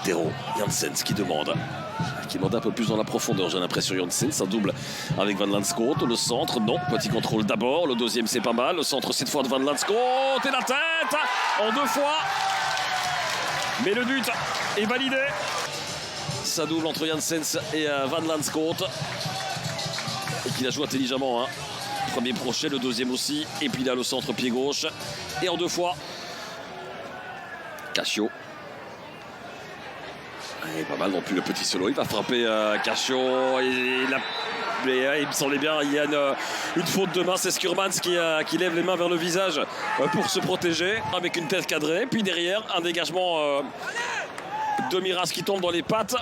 Tero Janssens qui demande un peu plus dans la profondeur, j'ai l'impression. Janssens, un double avec Van Landschoot. Le centre, non, petit contrôle d'abord. Le deuxième, c'est pas mal. Le centre, cette fois de Van Landschoot. Et la tête en 2 fois. Mais le but est validé. Ça double entre Janssens et Van Landschoot. Et qu'il a joué intelligemment. Hein. Premier crochet, le deuxième aussi. Et puis là, le centre pied gauche. Et en 2 fois. Caccio. Et pas mal non plus le petit solo. Il va frapper Caccio. Il me semblait bien, il y a une faute de main. C'est Skurmans qui lève les mains vers le visage pour se protéger avec une tête cadrée. Puis derrière, un dégagement de Miras qui tombe dans les pattes.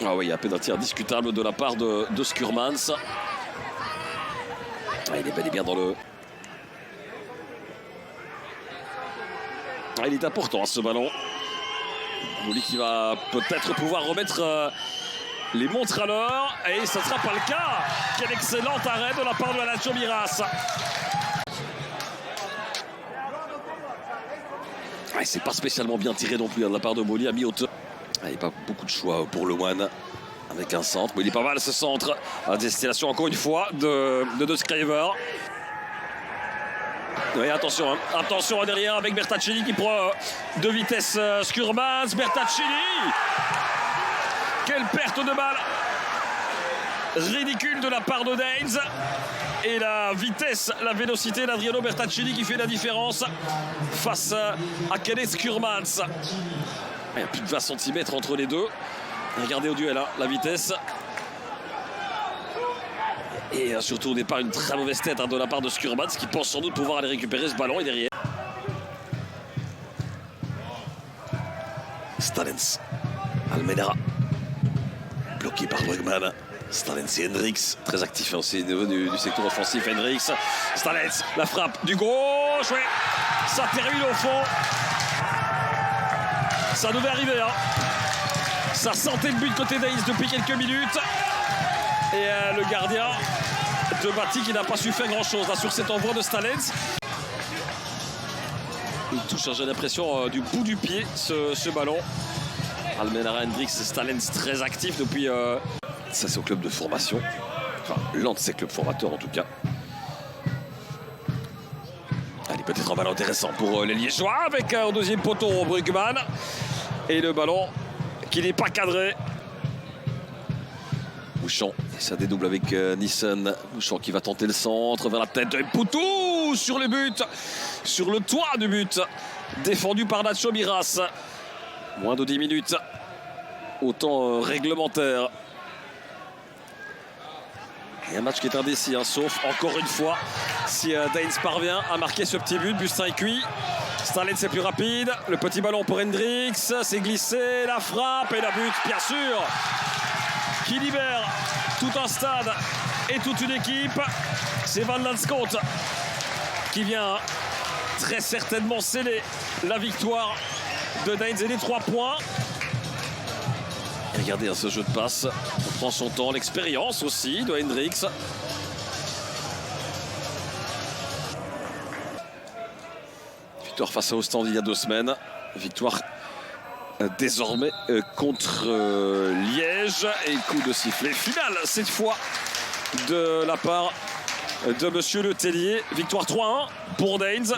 Ah oui, il y a un pénalty discutable de la part de Skurmans. Ah, il est bel et bien dans le... Ah, il est important ce ballon. Bouli qui va peut-être pouvoir remettre les montres à l'heure. Et ce ne sera pas le cas. Quel excellent arrêt de la part de Nacho Miras. Et c'est pas spécialement bien tiré non plus de la part de Bouli à mi-hauteur. Il n'y a pas beaucoup de choix pour le One avec un centre. Mais il est pas mal ce centre à destination encore une fois de Scriver. Oui, attention, hein. Attention derrière avec Bertaccini qui prend de vitesse Skurmans. Bertaccini, quelle perte de balle ridicule de la part de Daines. Et la vitesse, la vélocité d'Adriano Bertaccini qui fait la différence face à Kenneth Skurmans. Il y a plus de 20 cm entre les deux. Regardez au duel, hein, la vitesse. Et surtout au départ une très mauvaise tête de la part de Skurmans qui pense sans doute pouvoir aller récupérer ce ballon. Et derrière Stalens, Almenara bloqué par Brugman. Stalens et Hendricks, très actif aussi au niveau du secteur offensif. Hendricks, Stalens, la frappe du gauche, ouais. Ça termine au fond. Ça devait arriver, hein. Ça sentait le but côté d'Aïs depuis quelques minutes. Et le gardien de Bati qui n'a pas su faire grand chose là, sur cet envoi de Stalens. Il touche, j'ai l'impression, du bout du pied ce ballon. Almenara, Hendricks, Stalens très actif depuis... Ça c'est au club de formation. Enfin, l'un de ses clubs formateurs en tout cas. Allez, peut-être un ballon intéressant pour les Liégeois avec au deuxième poteau Brugman. Et le ballon qui n'est pas cadré. Bouchon, ça dédouble avec Nissen. Bouchon qui va tenter le centre vers la tête de Poutou sur le but, sur le toit du but, défendu par Nacho Miras. Moins de 10 minutes au temps réglementaire. Et un match qui est indécis, hein, sauf encore une fois si Daines parvient à marquer ce petit but. Bustin est cuit. Stalens c'est plus rapide. Le petit ballon pour Hendricks. C'est glissé. La frappe et la but, bien sûr, qui libère tout un stade et toute une équipe. C'est Van Landschoot qui vient très certainement sceller la victoire de Daines et les 3 points. Regardez hein, ce jeu de passe, on prend son temps, l'expérience aussi de Hendricks. Victoire face à Ostende il y a 2 semaines. Victoire désormais contre Liège. Et coup de sifflet final cette fois de la part de Monsieur Le Tellier. Victoire 3-1 pour Daines.